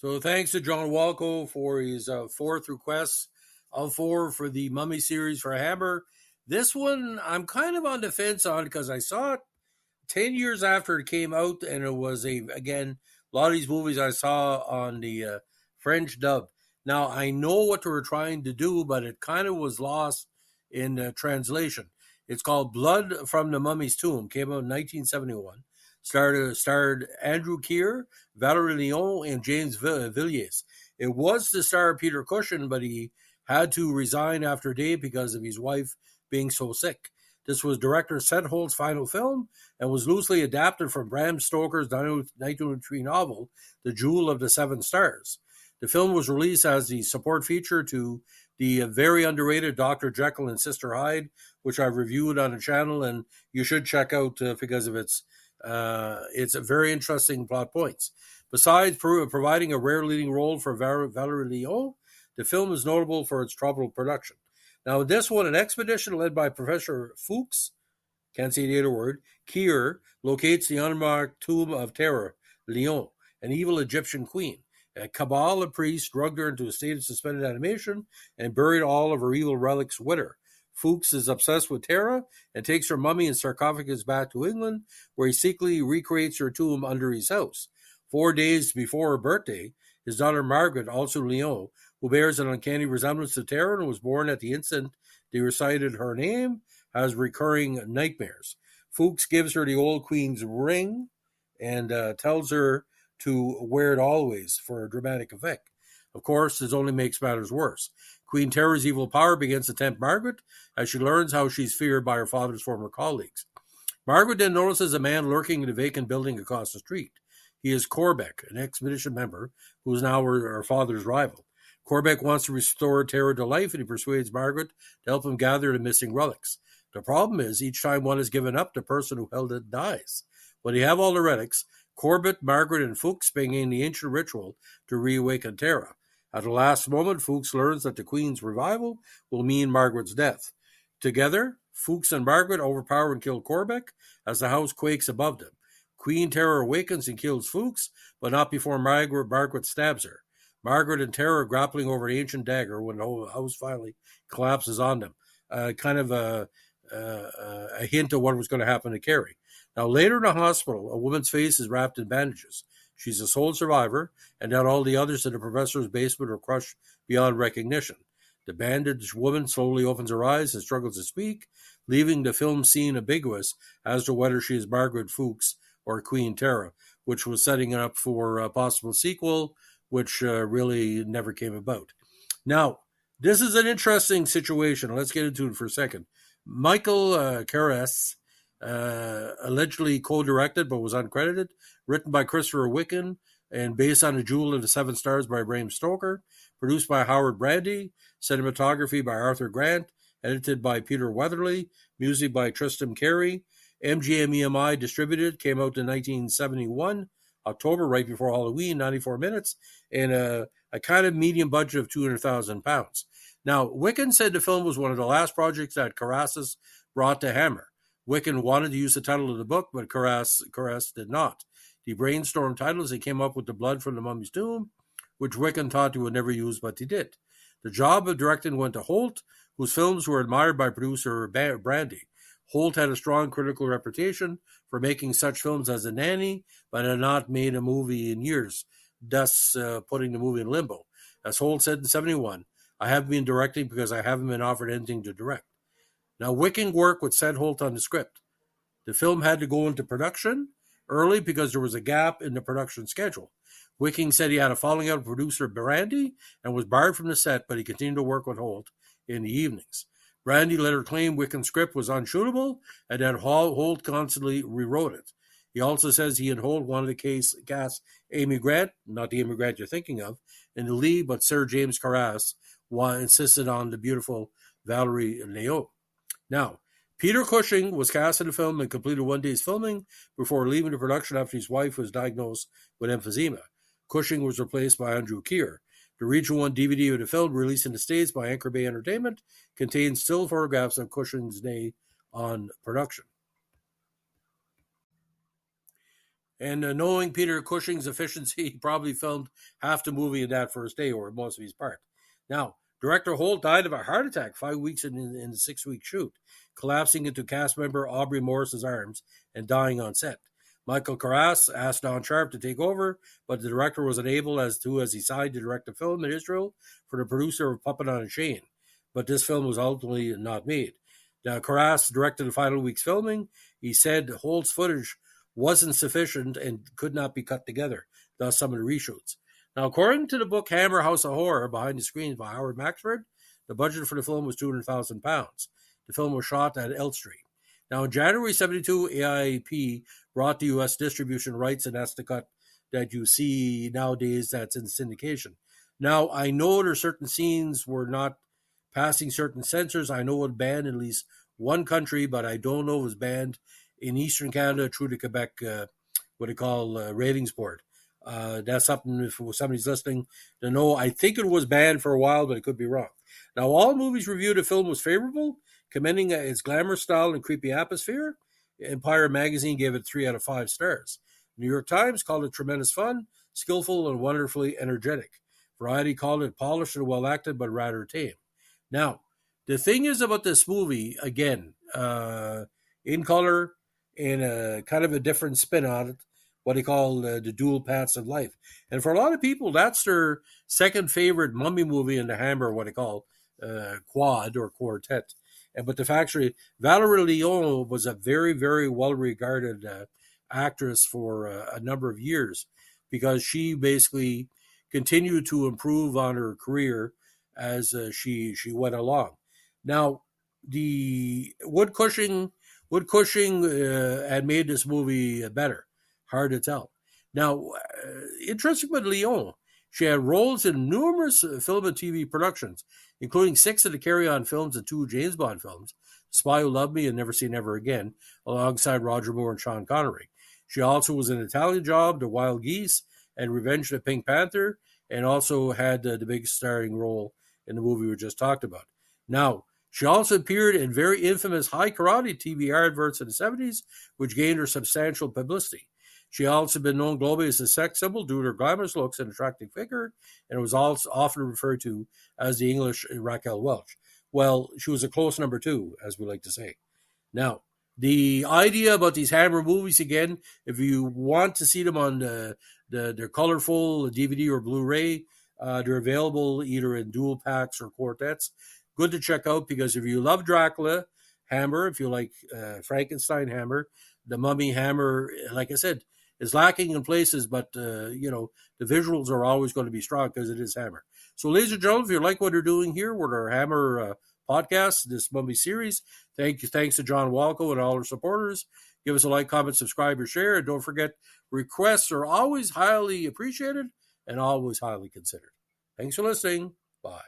So thanks to John Walco for his fourth request of four for the Mummy series for Hammer. This one I'm kind of on the fence on because I saw it 10 years after it came out, and it was a lot of these movies I saw on the French dub. Now I know what they were trying to do, but it kind of was lost in translation. It's called Blood from the Mummy's Tomb. Came out in 1971. Starred Andrew Keir, Valerie Leon, and James Villiers. It was to star Peter Cushing, but he had to resign after a day because of his wife being so sick. This was director Seth Holt's final film and was loosely adapted from Bram Stoker's 1903 novel, The Jewel of the Seven Stars. The film was released as the support feature to the very underrated Dr. Jekyll and Sister Hyde, which I've reviewed on the channel, and you should check out because of its a very interesting plot points. Besides providing a rare leading role for Valerie Leon, the film is notable for its troubled production. Now, in this one, an expedition led by Professor Fuchs, can't say the other word, Kier, locates the unmarked tomb of Terra, Leon, an evil Egyptian queen. A cabal of priests drugged her into a state of suspended animation and buried all of her evil relics with her. Fuchs is obsessed with Terra and takes her mummy and sarcophagus back to England, where he secretly recreates her tomb under his house. 4 days before her birthday, his daughter Margaret, also Leon, who bears an uncanny resemblance to Terra and was born at the instant they recited her name, has recurring nightmares. Fuchs gives her the old queen's ring and tells her to wear it always for a dramatic effect. Of course, this only makes matters worse. Queen Terra's evil power begins to tempt Margaret as she learns how she's feared by her father's former colleagues. Margaret then notices a man lurking in a vacant building across the street. He is Corbeck, an expedition member who is now her father's rival. Corbeck wants to restore Terra to life, and he persuades Margaret to help him gather the missing relics. The problem is, each time one is given up, the person who held it dies. When they have all the relics, Corbett, Margaret, and Fuchs begin the ancient ritual to reawaken Terra. At the last moment, Fuchs learns that the Queen's revival will mean Margaret's death. Together, Fuchs and Margaret overpower and kill Corbeck as the house quakes above them. Queen Terra awakens and kills Fuchs, but not before Margaret stabs her. Margaret and Terra grappling over the ancient dagger when the house finally collapses on them. Kind of a hint of what was going to happen to Carrie. Now, later in the hospital, a woman's face is wrapped in bandages. She's the sole survivor, and not all the others in the professor's basement are crushed beyond recognition. The bandaged woman slowly opens her eyes and struggles to speak, leaving the film scene ambiguous as to whether she is Margaret Fuchs or Queen Terra, which was setting up for a possible sequel, which really never came about. Now, this is an interesting situation. Let's get into it for a second. Michael Caress, allegedly co-directed but was uncredited, written by Christopher Wicken and based on The Jewel of the Seven Stars by Bram Stoker, produced by Howard Brandy, cinematography by Arthur Grant, edited by Peter Weatherly, music by Tristan Carey, MGM EMI distributed, came out in 1971, October, right before Halloween, 94 minutes, and a kind of medium budget of £200,000. Now, Wicken said the film was one of the last projects that Carassus brought to Hammer. Wicken wanted to use the title of the book, but Carassus did not. He brainstormed titles and came up with The Blood from the Mummy's Tomb, which Wicken thought he would never use, but he did. The job of directing went to Holt, whose films were admired by producer Brandy. Holt had a strong critical reputation for making such films as The Nanny, but had not made a movie in years, thus putting the movie in limbo. As Holt said in 1971, I haven't been directing because I haven't been offered anything to direct. Now, Wicken worked with Seth Holt on the script. The film had to go into production early because there was a gap in the production schedule. Wicken said he had a falling out with producer Brandy and was barred from the set, but he continued to work with Holt in the evenings. Brandy later claimed Wicken's script was unshootable and that Holt constantly rewrote it. He also says he and Holt wanted to cast Amy Grant, not the Amy Grant you're thinking of, in the lead, but Sir James Carras insisted on the beautiful Valerie Leon. Now, Peter Cushing was cast in the film and completed one day's filming before leaving the production after his wife was diagnosed with emphysema. Cushing was replaced by Andrew Keir. The Region 1 DVD of the film, released in the States by Anchor Bay Entertainment, contains still photographs of Cushing's day on production. And knowing Peter Cushing's efficiency, he probably filmed half the movie in that first day or most of his part. Now, director Holt died of a heart attack 5 weeks in the 6 week shoot, collapsing into cast member Aubrey Morris's arms and dying on set. Michael Carras asked Don Sharp to take over, but the director was unable as he signed to direct a film in Israel for the producer of Puppet on a Chain. But this film was ultimately not made. Now, Carras directed the final week's filming. He said Holt's footage wasn't sufficient and could not be cut together, thus some of the reshoots. Now, according to the book Hammer House of Horror, Behind the Screens by Howard Maxford, the budget for the film was £200,000. The film was shot at Elstree. Now, in January 1972, AIP brought the U.S. distribution rights, and that's the cut that you see nowadays that's in syndication. Now, I know there are certain scenes were not passing certain censors. I know it was banned in at least one country, but I don't know if it was banned in Eastern Canada through the Quebec, what they call ratings board. That's something if somebody's listening to know. I think it was banned for a while, but it could be wrong. Now, all movies reviewed the film was favorable, commending its glamorous style and creepy atmosphere. Empire magazine gave it 3 out of 5 stars. New York Times called it tremendous fun, skillful, and wonderfully energetic. Variety called it polished and well acted, but rather tame. Now, the thing is about this movie, again, in color and a kind of a different spin on it, what they call the dual paths of life. And for a lot of people, that's their second favorite mummy movie in the Hammer, what they call quad or quartet. But the fact is, Valerie Leon was a very, very well-regarded actress for a number of years because she basically continued to improve on her career as she went along. Now, the Wood Cushing had made this movie better. Hard to tell. Now, interesting with Leon, she had roles in numerous film and TV productions, including 6 of the Carry On films and 2 James Bond films, Spy Who Loved Me and Never Say Never Again, alongside Roger Moore and Sean Connery. She also was in Italian Job, The Wild Geese, and Revenge of the Pink Panther, and also had the big starring role in the movie we just talked about. Now, she also appeared in very infamous high karate TV adverts in the 70s, which gained her substantial publicity. She also been known globally as a sex symbol due to her glamorous looks and attractive figure, and was also often referred to as the English Raquel Welch. Well, she was a close number 2, as we like to say. Now, the idea about these Hammer movies, again, if you want to see them on their colorful DVD or Blu-ray, they're available either in dual packs or quartets. Good to check out because if you love Dracula Hammer, if you like Frankenstein Hammer, the Mummy Hammer, like I said, is lacking in places, but the visuals are always going to be strong because it is Hammer. So, ladies and gentlemen, if you like what they're doing here with our Hammer podcast, this Mummy series, thanks to John Walco and all our supporters. Give us a like, comment, subscribe, or share, and don't forget, requests are always highly appreciated and always highly considered. Thanks for listening. Bye.